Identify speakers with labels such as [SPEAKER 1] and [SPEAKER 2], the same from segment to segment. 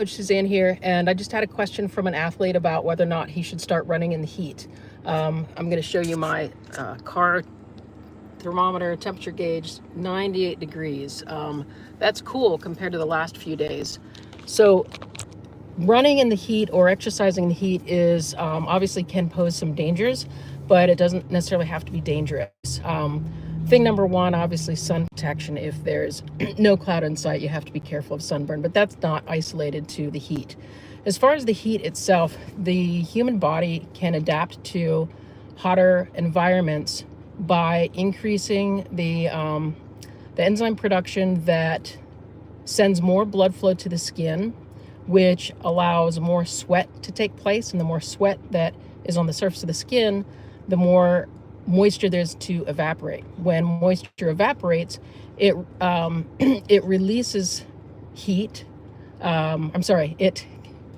[SPEAKER 1] Coach Suzanne here, and I just had a question from an athlete about whether or not he should start running in the heat. I'm going to show you my car thermometer temperature gauge, 98 degrees. That's cool compared to the last few days. So running in the heat or exercising in the heat is obviously can pose some dangers, but it doesn't necessarily have to be dangerous. Thing number one, obviously sun protection. If there's no cloud in sight, you have to be careful of sunburn, but that's not isolated to the heat. As far as the heat itself, the human body can adapt to hotter environments by increasing the enzyme production that sends more blood flow to the skin, which allows more sweat to take place. And the more sweat that is on the surface of the skin, the more moisture there's to evaporate. When moisture evaporates, it it releases heat. It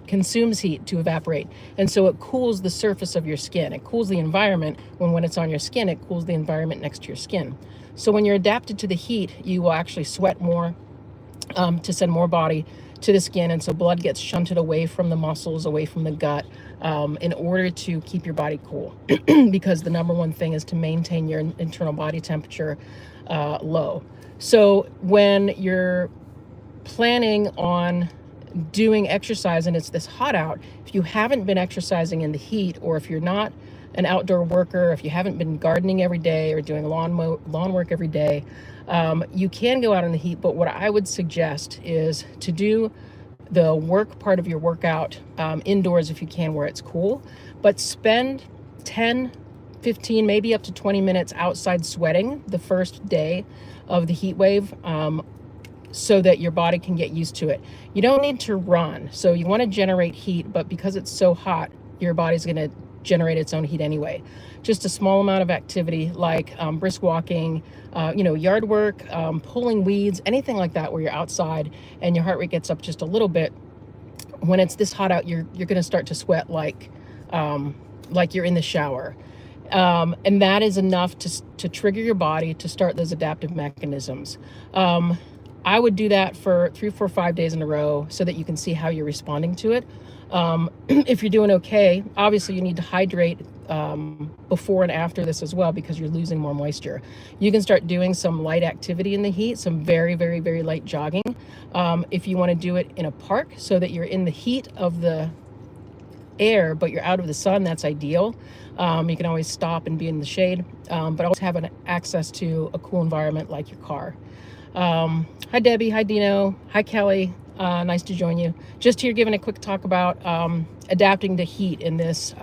[SPEAKER 1] consumes heat to evaporate, and so it cools the surface of your skin. It cools the environment. When it's on your skin, it cools the environment next to your skin. So when you're adapted to the heat, you will actually sweat more to send more body to the skin, and so blood gets shunted away from the muscles, away from the gut, in order to keep your body cool. Because the number one thing is to maintain your internal body temperature low. So when you're planning on doing exercise and it's this hot out, if you haven't been exercising in the heat, or if you're not an outdoor worker, if you haven't been gardening every day or doing lawn work every day, you can go out in the heat. But what I would suggest is to do the work part of your workout indoors if you can, where it's cool, but spend 10, 15, maybe up to 20 minutes outside sweating the first day of the heat wave, so that your body can get used to it. You don't need to run. So you want to generate heat, but because it's so hot, your body's going to generate its own heat anyway. Just a small amount of activity like brisk walking, yard work, pulling weeds, anything like that where you're outside and your heart rate gets up just a little bit. When it's this hot out, you're going to start to sweat like you're in the shower. And that is enough to trigger your body to start those adaptive mechanisms. I would do that for 3, 4, 5 days in a row so that you can see how you're responding to it. If you're doing okay, obviously you need to hydrate before and after this as well, because you're losing more moisture. You can start doing some light activity in the heat, some very, very, very light jogging. If you want to do it in a park so that you're in the heat of the air, but you're out of the sun, that's ideal. You can always stop and be in the shade, but always have an access to a cool environment like your car. Hi Debbie, hi Dino, hi Kelly, nice to join you. Just here giving a quick talk about adapting to heat in this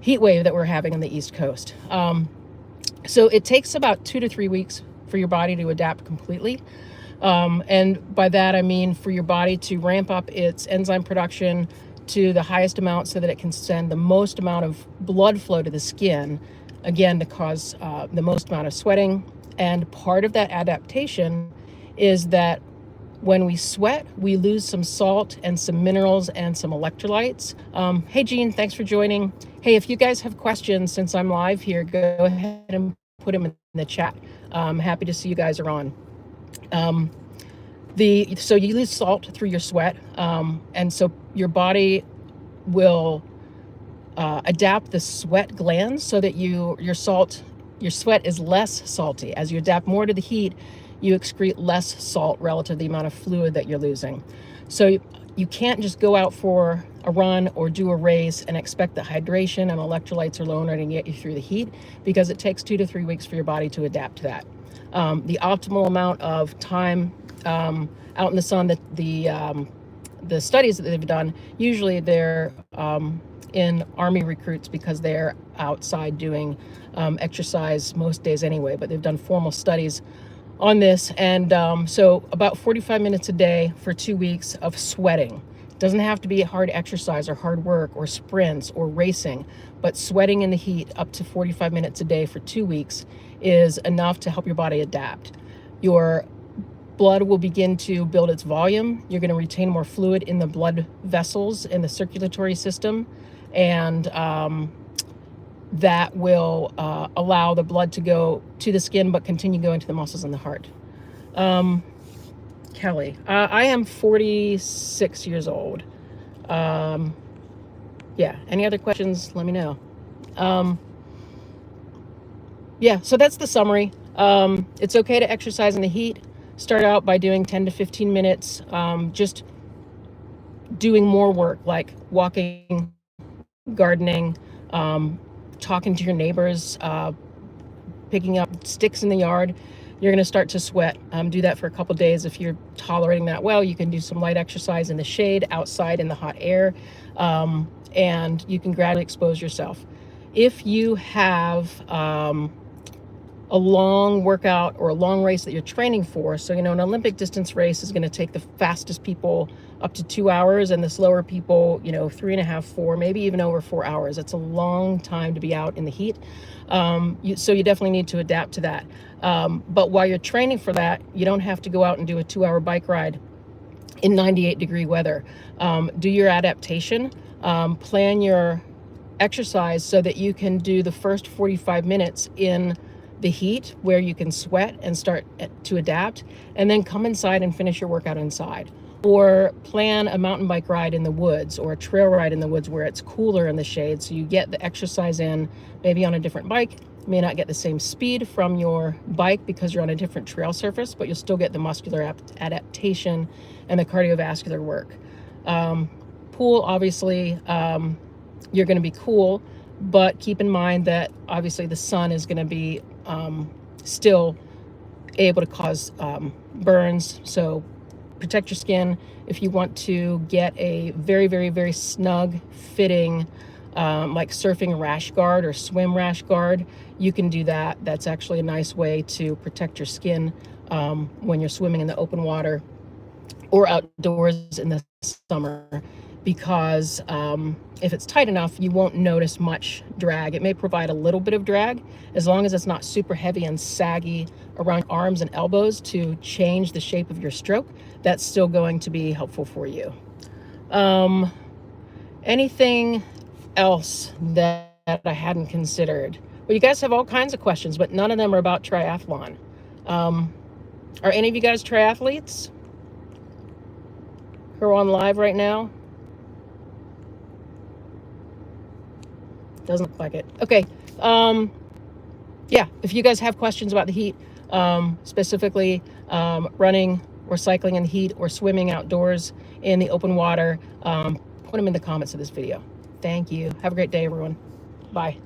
[SPEAKER 1] heat wave that we're having on the East Coast. So it takes about 2 to 3 weeks for your body to adapt completely. And by that I mean for your body to ramp up its enzyme production to the highest amount so that it can send the most amount of blood flow to the skin, again, to cause the most amount of sweating. And part of that adaptation is that when we sweat, we lose some salt and some minerals and some electrolytes. Hey, Jean, thanks for joining. Hey, if you guys have questions since I'm live here, go ahead and put them in the chat. I'm happy to see you guys are on. So you lose salt through your sweat, and so your body will adapt the sweat glands so that your sweat is less salty. As you adapt more to the heat, you excrete less salt relative to the amount of fluid that you're losing. So you can't just go out for a run or do a race and expect that hydration and electrolytes are low enough to get you through the heat, because it takes 2 to 3 weeks for your body to adapt to that. The optimal amount of time out in the sun, that the studies that they've done, usually they're in Army recruits because they're outside doing exercise most days anyway, but they've done formal studies on this. And so about 45 minutes a day for 2 weeks of sweating. It doesn't have to be hard exercise or hard work or sprints or racing, but sweating in the heat up to 45 minutes a day for 2 weeks is enough to help your body adapt. Your blood will begin to build its volume. You're going to retain more fluid in the blood vessels in the circulatory system, and that will allow the blood to go to the skin but continue going to the muscles and the heart. Kelly. I am 46 years old. Yeah, any other questions, let me know. Um, yeah, so that's the summary. It's okay to exercise in the heat. Start out by doing 10 to 15 minutes, just doing more work like walking, gardening, um, talking to your neighbors, picking up sticks in the yard. You're going to start to sweat. Do that for a couple days. If you're tolerating that well, you can do some light exercise in the shade, outside in the hot air, and you can gradually expose yourself. If you have a long workout or a long race that you're training for. So, an Olympic distance race is going to take the fastest people up to 2 hours and the slower people, 3.5, 4, maybe even over 4 hours. That's a long time to be out in the heat. So you definitely need to adapt to that. But while you're training for that, you don't have to go out and do a 2-hour bike ride in 98-degree weather. Do your adaptation, plan your exercise so that you can do the first 45 minutes in the heat where you can sweat and start to adapt, and then come inside and finish your workout inside. Or plan a mountain bike ride in the woods or a trail ride in the woods where it's cooler in the shade, so you get the exercise in, maybe on a different bike. You may not get the same speed from your bike because you're on a different trail surface, but you'll still get the muscular adaptation and the cardiovascular work. Pool, obviously, you're going to be cool, but keep in mind that obviously the sun is going to be still able to cause burns. So protect your skin. If you want to get a very, very, very snug fitting, like surfing rash guard or swim rash guard, you can do that. That's actually a nice way to protect your skin when you're swimming in the open water or outdoors in the summer, because if it's tight enough, you won't notice much drag. It may provide a little bit of drag, as long as it's not super heavy and saggy around arms and elbows to change the shape of your stroke. That's still going to be helpful for you. Anything else that I hadn't considered? Well, you guys have all kinds of questions, but none of them are about triathlon. Are any of you guys triathletes who are on live right now? Doesn't look like it. Okay. Yeah, if you guys have questions about the heat, specifically running or cycling in the heat or swimming outdoors in the open water, put them in the comments of this video. Thank you. Have a great day, everyone. Bye.